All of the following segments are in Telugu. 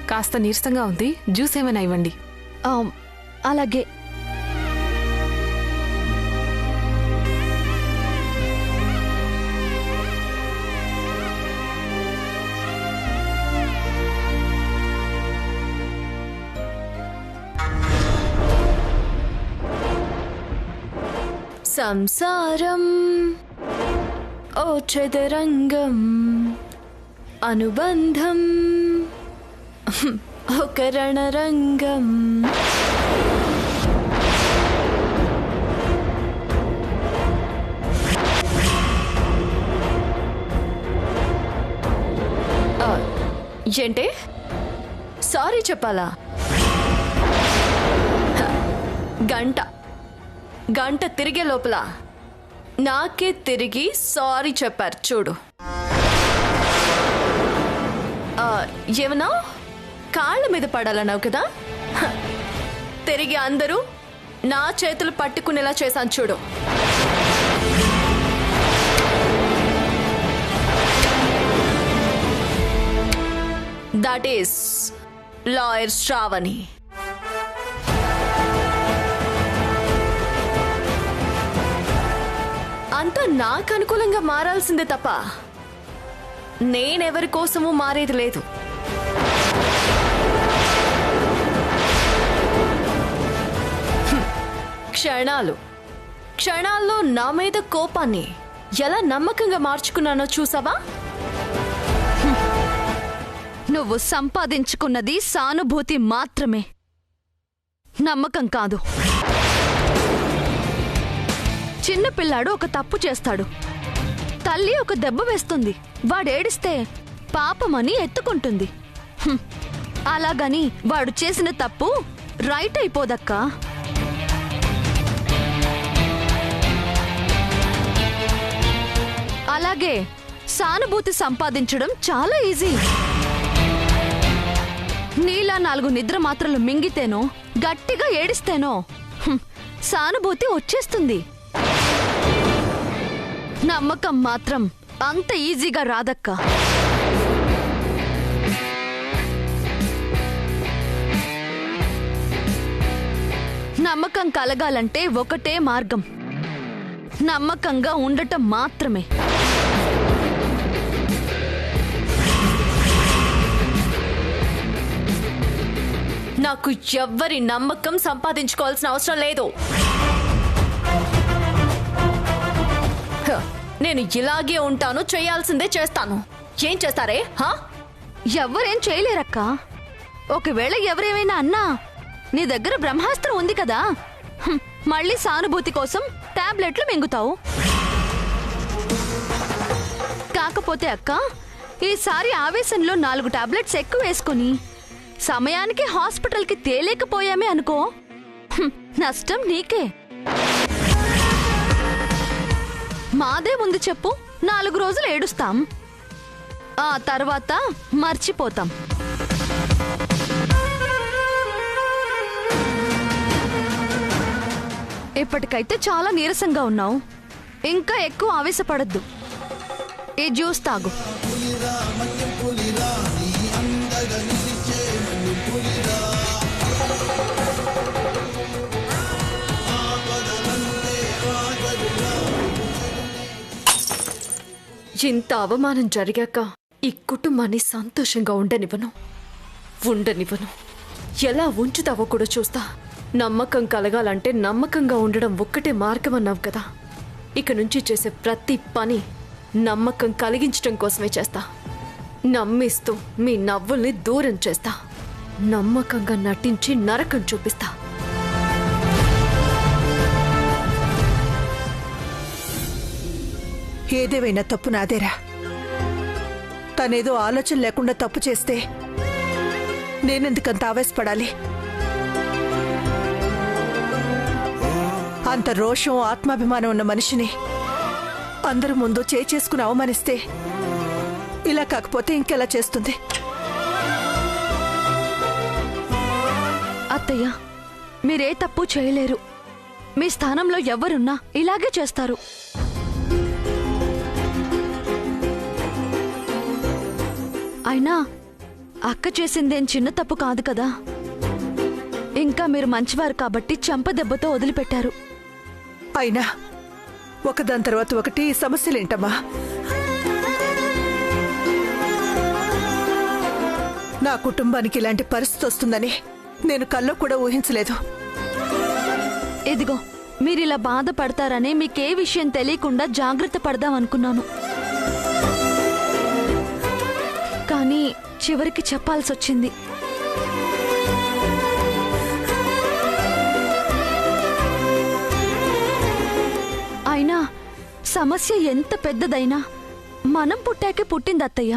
కాస్త నీరసంగా ఉంది, జ్యూస్ ఏమైనా ఇవ్వండి. అలాగే. సంసారం ఓ చదరంగం, అనుబంధం ఒక రణరంగం. ఏంటే సారీ చెప్పాలా? గంట తిరిగే లోపల నాకే తిరిగి సారీ చెప్పారు చూడు. ఏమన్నా కాళ్ళ మీద పడాలన్నావు కదా, తిరిగి అందరూ నా చేతులు పట్టుకునేలా చేశాను చూడు. That is lawyer Shravani. అంతా నాకు అనుకూలంగా మారాల్సిందే తప్ప నేనెవరి కోసమూ మారేది లేదు. క్షణాల్లో నా మీద కోపాన్ని ఎలా నమ్మకంగా మార్చుకున్నానో చూసావా? నువ్వు సంపాదించుకున్నది సానుభూతి మాత్రమే, నమ్మకం కాదు. చిన్నపిల్లాడు ఒక తప్పు చేస్తాడు, తల్లి ఒక దెబ్బ వేస్తుంది, వాడేడిస్తే పాపమని ఎత్తుకుంటుంది. అలాగని వాడు చేసిన తప్పు రైట్ అయిపోదక్కా. అలాగే సానుభూతి సంపాదించడం చాలా ఈజీ. నీలా 4 నిద్ర మాత్రలు మింగితేనో గట్టిగా ఏడిస్తేనో సానుభూతి వచ్చేస్తుంది. నమ్మకం మాత్రం అంత ఈజీగా రాదక్కా. నమ్మకం కలగాలంటే ఒకటే మార్గం, నమ్మకంగా ఉండటం మాత్రమే. నాకు ఎవ్వరి నమ్మకం సంపాదించుకోవాల్సిన అవసరం లేదు. నేను ఇలాగే ఉంటాను, చేయాల్సిందే చేస్తాను. ఏం చేస్తారే? ఎవ్వరేం చేయలేరక్కా. ఒకవేళ ఎవరేమైనా అన్నా నీ దగ్గర బ్రహ్మాస్త్రం ఉంది కదా, మళ్ళీ సానుభూతి కోసం టాబ్లెట్లు మింగుతావు. కాకపోతే అక్క, ఈసారి ఆవేశంలో 4 టాబ్లెట్స్ ఎక్కువ వేసుకుని సమయానికి హాస్పిటల్కి తేలేకపోయామే అనుకో, నష్టం నీకే. మాదే ముందు చెప్పు, 4 రోజులు ఏడుస్తాం, ఆ తర్వాత మర్చిపోతాం. ఇప్పటికైతే చాలా నీరసంగా ఉన్నావు, ఇంకా ఎక్కువ ఆవేశపడద్దు. ఈ జ్యూస్ తాగు. ఇంత అవమానం జరిగాక ఈ కుటుంబాన్ని సంతోషంగా ఉండనివ్వను. ఎలా ఉంచుతావో కూడా చూస్తా. నమ్మకం కలగాలంటే నమ్మకంగా ఉండడం ఒక్కటే మార్గం అన్నావు కదా. ఇక నుంచి చేసే ప్రతి పని నమ్మకం కలిగించడం కోసమే చేస్తా. నమ్మిస్తూ మీ నవ్వుల్ని దూరం చేస్తా. నమ్మకంగా నటించి నరకం చూపిస్తా. ఏదేవైనా తప్పు నాదేరా. తనేదో ఆలోచన లేకుండా తప్పు చేస్తే నేనెందుకంత ఆవేశపడాలి? అంత రోషం ఆత్మాభిమానం ఉన్న మనిషిని అందరి ముందు చేసుకుని అవమానిస్తే ఇలా కాకపోతే ఇంకెలా చేస్తుంది? అత్తయ్య, మీరే తప్పు చేయలేరు. మీ స్థానంలో ఎవరున్నా ఇలాగే చేస్తారు. అయినా అక్క చేసిందేం చిన్న తప్పు కాదు కదా. ఇంకా మీరు మంచివారు కాబట్టి చెంపదెబ్బతో వదిలిపెట్టారు. అయినా ఒకదాని తర్వాత ఒకటి సమస్యలేంటమ్మా? నా కుటుంబానికి ఇలాంటి పరిస్థితి వస్తుందని నేను కల్లో కూడా ఊహించలేదు. ఇదిగో మీరిలా బాధపడతారనే మీకే విషయం తెలియకుండా జాగ్రత్త పడదాం అనుకున్నాను. కానీ చివరికి చెప్పాల్సొచ్చింది. అయినా సమస్య ఎంత పెద్దదైనా మనం పుట్టాకే పుట్టింది అత్తయ్య.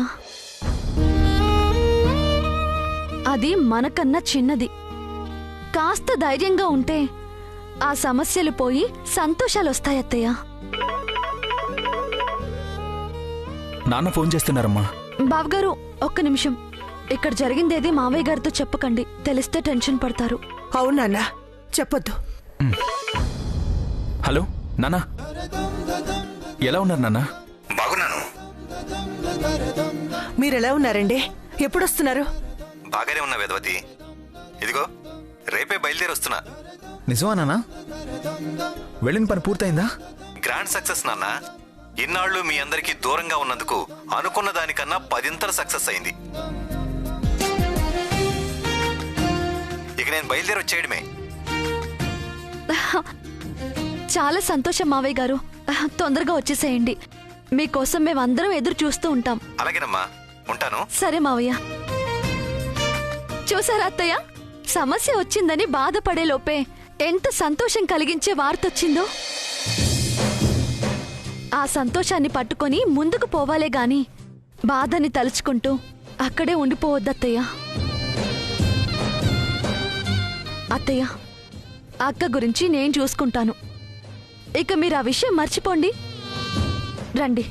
అది మనకన్నా చిన్నది. కాస్త ధైర్యంగా ఉంటే ఆ సమస్యలు పోయి సంతోషాలు వస్తాయి అత్తయ్య. నాన్న ఫోన్ చేస్తున్నారమ్మా. బావగారు ఒక్క నిమిషం. ఇక్కడ జరిగిందేది మావయ్య గారితో చెప్పకండి, తెలిస్తే టెన్షన్ పడతారు. అవునా? చెప్పొద్దు. హలో నాన్న, ఎలా ఉన్నారు నాన్న? బాగున్నాను. మీరెలా ఉన్నారండి? ఎప్పుడొస్తున్నారు? బాగానే ఉన్నా వేదవతి. ఇదిగో రేపే బయలుదేరి వస్తున్నా. నిజమా నాన్న? వెళ్ళిన పని పూర్తయిందా? గ్రాండ్ సక్సెస్ నాన్న. ఇన్నాళ్ళు మీ అందరికీ దూరంగా ఉన్నందుకు అనుకున్న దానికన్నా 10 సక్సెస్ అయింది. ఇక నేను బయలుదేరి వచ్చేయడమే. చాలా సంతోషం మావయ్య గారు. తొందరగా వచ్చేసేయండి. మీకోసం మేమందరం ఎదురు చూస్తూ ఉంటాం. అలాగేనమ్మా, ఉంటాను. సరే మావయ్య. చూసారా అత్తయ్య, సమస్య వచ్చిందని బాధపడే లోపే ఎంత సంతోషం కలిగించే వార్తొచ్చిందో. ఆ సంతోషాన్ని పట్టుకొని ముందుకు పోవాలే గాని బాధని తలుచుకుంటూ అక్కడే ఉండిపోవద్దత్తయ్య. అత్తయ్య, అక్క గురించి నేను చూసుకుంటాను. ఇక మీరు ఆ విషయం మర్చిపోండి. రండి.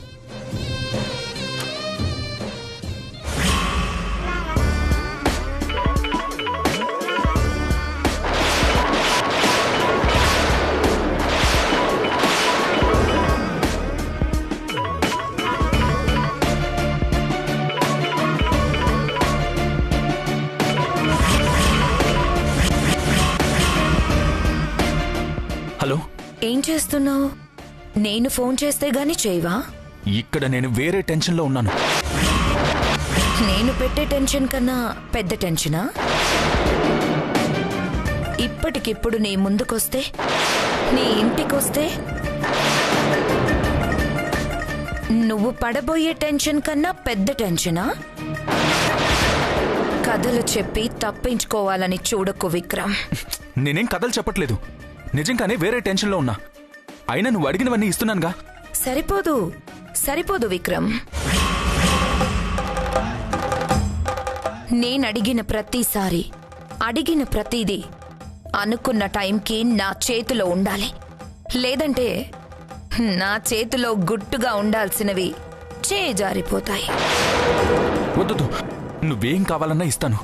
హలో, ఏం చేస్తున్నావు? నేను ఫోన్ చేస్తే గాని చేయవా? ఇక్కడ నేను వేరే టెన్షన్లో ఉన్నాను. నేను పెట్టే టెన్షన్ కన్నా పెద్ద టెన్షనా? ఇప్పటికిప్పుడు నీ ముందుకొస్తే, నీ ఇంటికొస్తే నువ్వు పడబోయే టెన్షన్ కన్నా పెద్ద టెన్షనా? కథలు చెప్పి తప్పించుకోవాలని చూడకు విక్రమ్. నేనేం కథలు చెప్పట్లేదు, నిజంగానే వేరే టెన్షన్లో ఉన్నా. అయినా నువ్వు అడిగినవన్నీ ఇస్తున్నానుగా. సరిపోదు, సరిపోదు విక్రమ్. నేనడిగిన ప్రతిసారి, అడిగిన ప్రతిదీ అనుకున్న టైంకి నా చేతిలో ఉండాలి. లేదంటే నా చేతిలో గుట్టుగా ఉండాల్సినవి చేజారిపోతాయి. వద్దు, నువ్వేం కావాలన్నా ఇస్తాను.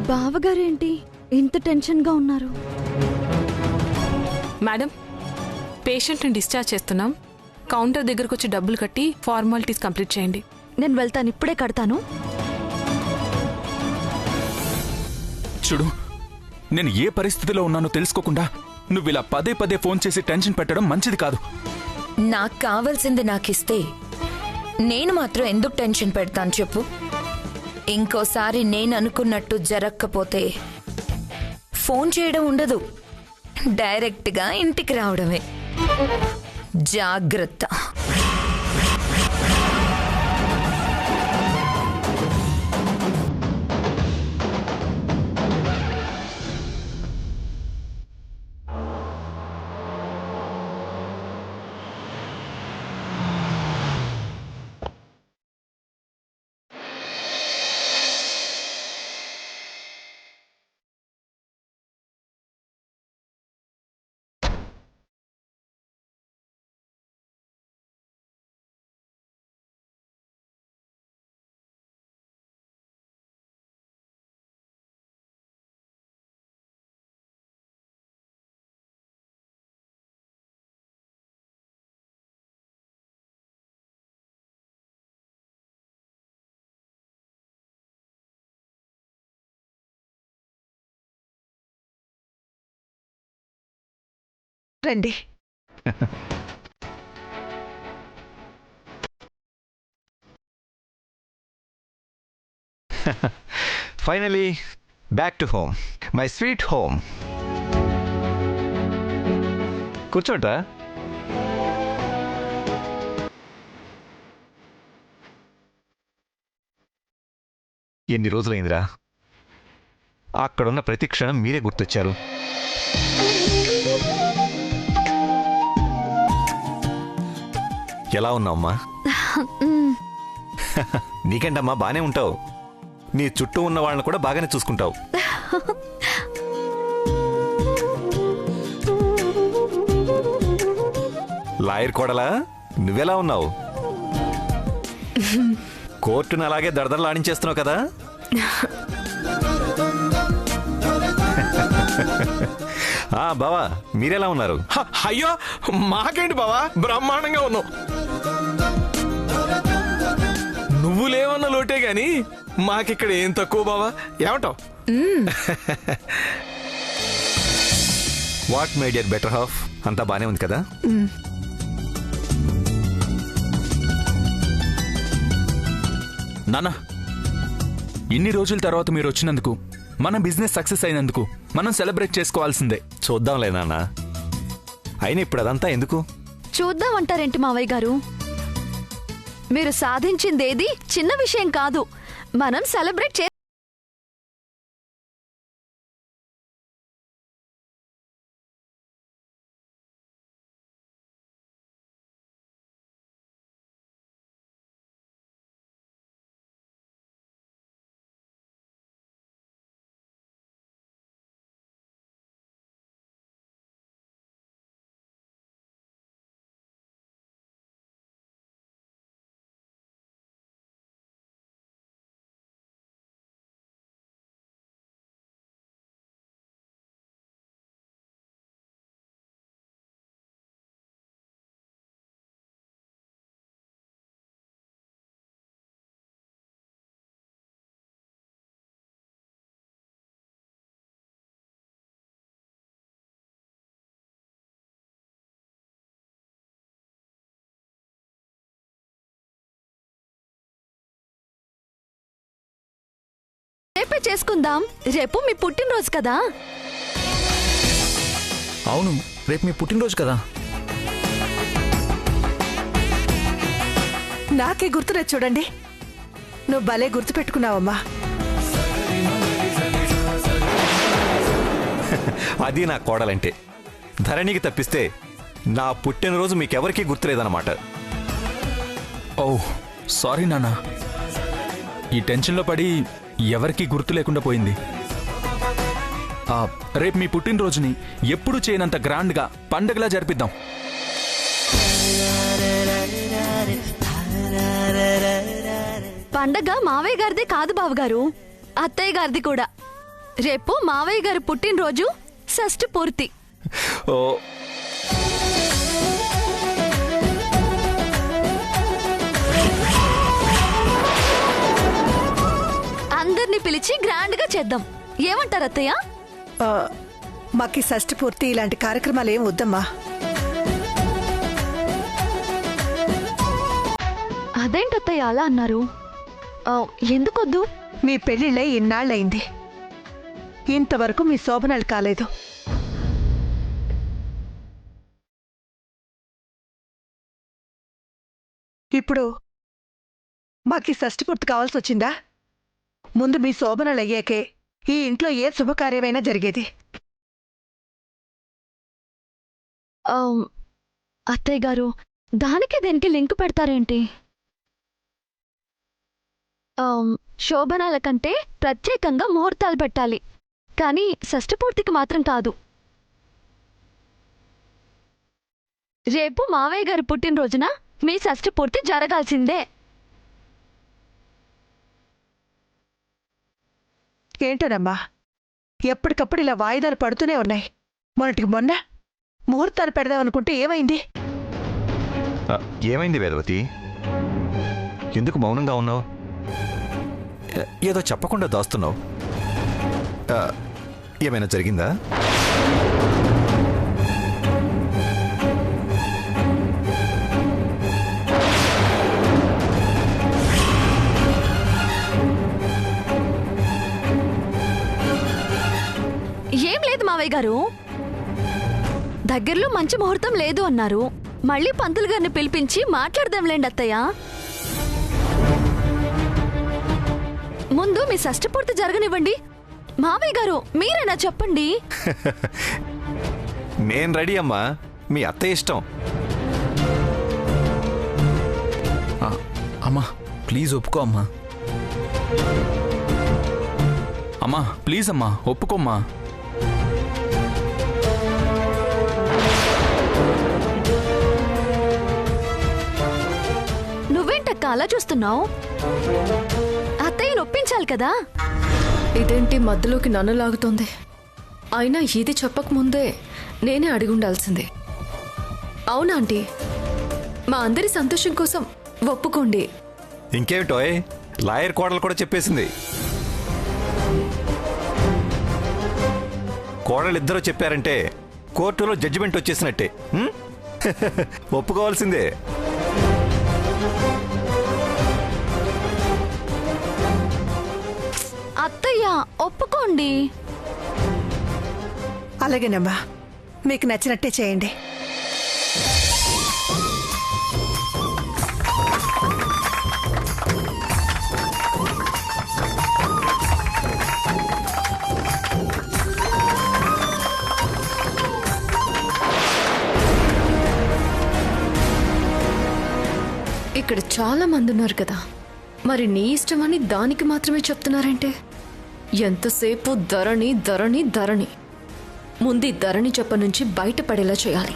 బావగారేంటి ఇంత టెన్షన్గా ఉన్నారు? మేడం, పేషెంట్ని డిశ్చార్జ్ చేస్తున్నాం. కౌంటర్ దగ్గరకు వచ్చి డబ్బులు కట్టి ఫార్మాలిటీస్ కంప్లీట్ చేయండి. నేను వెళ్తాను, ఇప్పుడే కడతాను. చూడు, నేను ఏ పరిస్థితిలో ఉన్నానో తెలుసుకోకుండా నువ్వు ఇలా పదే పదే ఫోన్ చేసి టెన్షన్ పెట్టడం మంచిది కాదు. నాకు కావాల్సింది నాకిస్తే నేను మాత్రం ఎందుకు టెన్షన్ పెడతాను చెప్పు? ఇంకోసారి నేను అనుకున్నట్టు జరగకపోతే ఫోన్ చేయడం ఉండదు, డైరెక్ట్గా ఇంటికి రావడమే. జాగ్రత్త. రండి. Finally back to home, my sweet home. కూర్చోట. ఎన్ని రోజులైందిరా, అక్కడున్న ప్రతి క్షణం మీరే గుర్తొచ్చారు. ఎలా ఉన్నావమ్మా? నీకేంటమ్మా, బానే ఉంటావు. నీ చుట్టూ ఉన్న వాళ్ళని కూడా బాగానే చూసుకుంటావు. లాయర్ కోడలా, నువ్వెలా ఉన్నావు? కోర్టును అలాగే దడదడలాడించేస్తున్నావు కదా. బావా, మీరెలా ఉన్నారు? అయ్యో, మాకేంటి బావా, బ్రహ్మాండంగా ఉన్నావు. నువ్వు లేవన్న లోటే గాని మాకిక్కడ ఏం తక్కువ బావా. ఏమంటావు? What my dear better half, అంతా బానే ఉంది కదా? నాన్న, ఇన్ని రోజుల తర్వాత మీరు వచ్చినందుకు, మన బిజినెస్ సక్సెస్ అయినందుకు మనం సెలబ్రేట్ చేసుకోవాల్సిందే. చూద్దాంలే నాన్న. అయినా ఇప్పుడు అదంతా ఎందుకు? చూద్దామంటారేంటి మావయ్య గారు? మీరు సాధించిందేది చిన్న విషయం కాదు. మనం సెలబ్రేట్ చే రేపే చేసుకుందాం. రేపు మీ పుట్టినరోజు కదా. అవును, రేపు మీ పుట్టినరోజు కదా. నాకే గుర్తులేదు చూడండి. నువ్వు భలే గుర్తు పెట్టుకున్నావమ్మా. అది నా కోడలంటే. ధరణికి తప్పిస్తే నా పుట్టినరోజు మీకెవరికీ గుర్తులేదన్నమాట. ఓహ్, సారీ నాన్న. ఈ టెన్షన్లో పడి ఎవరికీ గుర్తు లేకుండా పోయింది. రేపు మీ పుట్టినరోజుని ఎప్పుడు చేయనంత గ్రాండ్గా పండగలా జరిపిద్దాం. పండగ మావయ్య గారిదే కాదు బావగారు, అత్తయ్య గారిది కూడా. రేపు మావయ్య గారి పుట్టినరోజు, షష్ఠి పూర్తి. ఓ, అందరినీ పిలిచి గ్రాండ్ గా చేద్దాం. ఏమంటారు అత్తయ్య? మాకి షష్ఠి పూర్తి ఇలాంటి కార్యక్రమాలు ఏం వద్దమ్మా. అదేంటత్తయ్య అలా అన్నారు? ఎందుకొద్దు? మీ పెళ్లిళ్ళై ఇన్నాళ్ళయింది, ఇంతవరకు మీ శోభనాలు కాలేదు. ఇప్పుడు మాకి షష్ఠి పూర్తి కావాల్సి వచ్చిందా? ముందు మీ శోభనాలు అయ్యాకే ఈ ఇంట్లో ఏ శుభకార్యమైనా జరిగేది. అత్తయ్య గారు, దానికి దేనికి లింక్ పెడతారేంటి? శోభనాల కంటే ప్రత్యేకంగా ముహూర్తాలు పెట్టాలి, కానీ షష్ఠి పూర్తికి మాత్రం కాదు. రేపు మావయ్య గారి పుట్టినరోజున మీ షష్ఠి పూర్తి జరగాల్సిందే. ఏంటోనమ్మా, ఎప్పటికప్పుడు ఇలా వాయిదాలు పడుతూనే ఉన్నాయి. మొన్నటికి మొన్న ముహూర్తాలు పెడదామనుకుంటే ఏమైంది? ఏమైంది వేదవతి? ఎందుకు మౌనంగా ఉన్నావు? ఏదో చెప్పకుండా దాస్తున్నావు. ఏమైనా జరిగిందా? ఏం లేదు మావయ్య గారు, దగ్గరలో మంచి ముహూర్తం లేదు అన్నారు. మళ్ళీ పంతులు గారిని పిలిపించి మాట్లాడదాంలేండి అత్తయ్య. ముందు మీ షష్ఠి పూర్తి జరగనివ్వండి. మావయ్య గారు మీరేనా చెప్పండి. నేను రెడీ అమ్మా, మీ అత్తయ్య ఇష్టం. అమ్మా ప్లీజ్ ఒప్పుకో అమ్మా. అమ్మా ప్లీజ్ అమ్మా ఒప్పుకోమ్మా. నువ్వేంటక్క అలా చూస్తున్నావు? అత్తయ్యను ఒప్పించాలి కదా. ఇదేంటి మధ్యలోకి నన్ను లాగుతోంది? అయినా ఇది చెప్పకముందే నేనే అడిగుండాల్సిందే. అవునా ఆంటీ, మా అందరి సంతోషం కోసం ఒప్పుకోండి. ఇంకేమిటోయ్, లాయర్ కోడలు కూడా చెప్పేసింది. కోడలు ఇద్దరు చెప్పారంటే కోర్టులో జడ్జిమెంట్ వచ్చేసినట్టే. ఒప్పుకోవాల్సిందే. అత్తయ్య ఒప్పుకోండి. అలాగేనమ్మా, మీకు నచ్చినట్టే చేయండి. ఇక్కడ చాలా మంది ఉన్నారు కదా, మరి నీ ఇష్టమని దానికి మాత్రమే చెప్తున్నారంటే? ఎంతసేపు ధరణి ధరణి ధరణి. ముందు ధరణి చెప్ప నుంచి బయటపడేలా చేయాలి.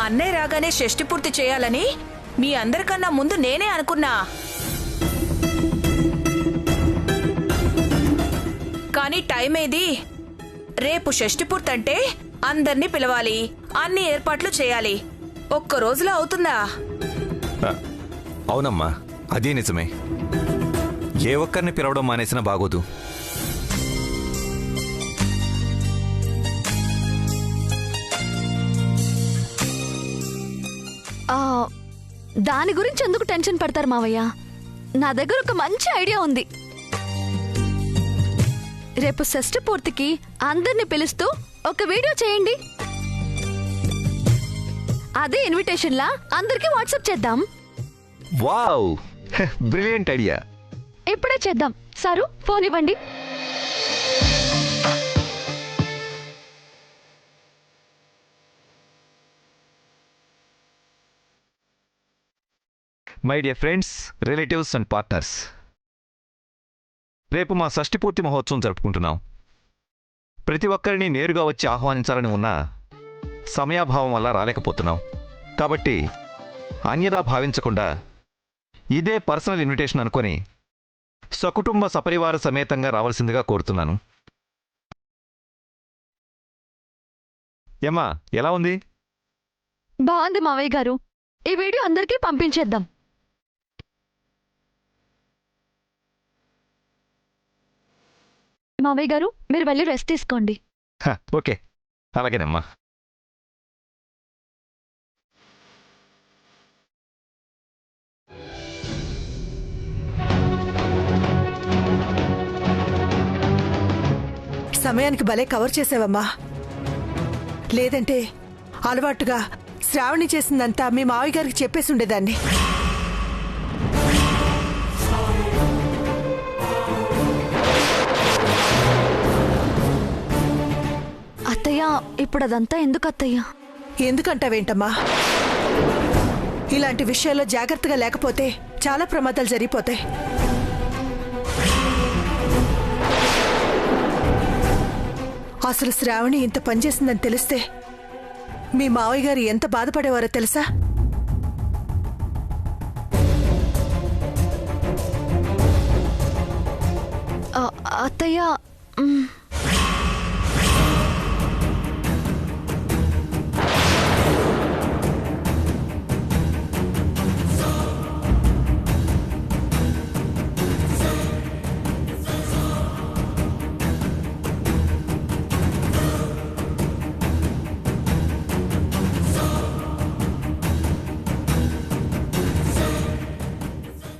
అన్నయ్య రాగానే షష్ఠి పూర్తి చేయాలని మీ అందరికన్నా ముందు నేనే అనుకున్నా. కానీ టైం ఏది? రేపు షష్ఠి పూర్తి అంటే అందర్నీ పిలవాలి, అన్ని ఏర్పాట్లు చేయాలి. ఒక్క రోజులో అవుతుందా? అవునమ్మా, అదే నిజమే. ఏ ఒక్కరిని పిలవడం మానేసినా బాగోదు. దాని గురించి ఎందుకు టెన్షన్ పడతారు మావయ్య? నా దగ్గర ఒక మంచి ఐడియా ఉంది. రేపు షష్ఠి పూర్తికి అందరిని పిలుస్తూ ఒక వీడియో చేయండి. అదే ఇన్విటేషన్ లా అందరికీ వాట్సాప్ చేద్దాం. Wow, brilliant idea. ఇప్పుడే చేద్దాం. సారు ఫోన్ ఇవ్వండి. My dear friends, relatives and partners, రేపు మా షష్ఠి పూర్తి మహోత్సవం జరుపుకుంటున్నాం. ప్రతి ఒక్కరిని నేరుగా వచ్చి ఆహ్వానించాలని ఉన్న సమయాభావం వల్ల రాలేకపోతున్నాం. కాబట్టి అన్యదా భావించకుండా ఇదే పర్సనల్ ఇన్విటేషన్ అనుకొని సకుటుంబ సపరివార సమేతంగా రావాల్సిందిగా కోరుతున్నాను. ఏమ్మా, ఎలా ఉంది? బాగుంది మావయ్య గారు. ఈ వీడియో అందరికీ పంపించేద్దాం. మావయ్య గారు మీరు వెళ్ళి రెస్ట్ తీసుకోండి. ఓకే, అలాగేనమ్మా. సమయానికి భలే కవర్ చేసావమ్మా. లేదంటే అలవాటుగా శ్రావణి చేసిందంతా మీ మావయ్య గారికి చెప్పేసి ఉండేదాన్ని. అత్తయ్య, ఇప్పుడు అదంతా ఎందుకు అత్తయ్య? ఎందుకంటావేంటమ్మా? ఇలాంటి విషయాల్లో జాగ్రత్తగా లేకపోతే చాలా ప్రమాదాలు జరిగిపోతాయి. అసలు శ్రావణి ఇంత పనిచేసిందని తెలిస్తే మీ మావయ్య గారు ఎంత బాధపడేవారో తెలుసా? అత్తయ్య,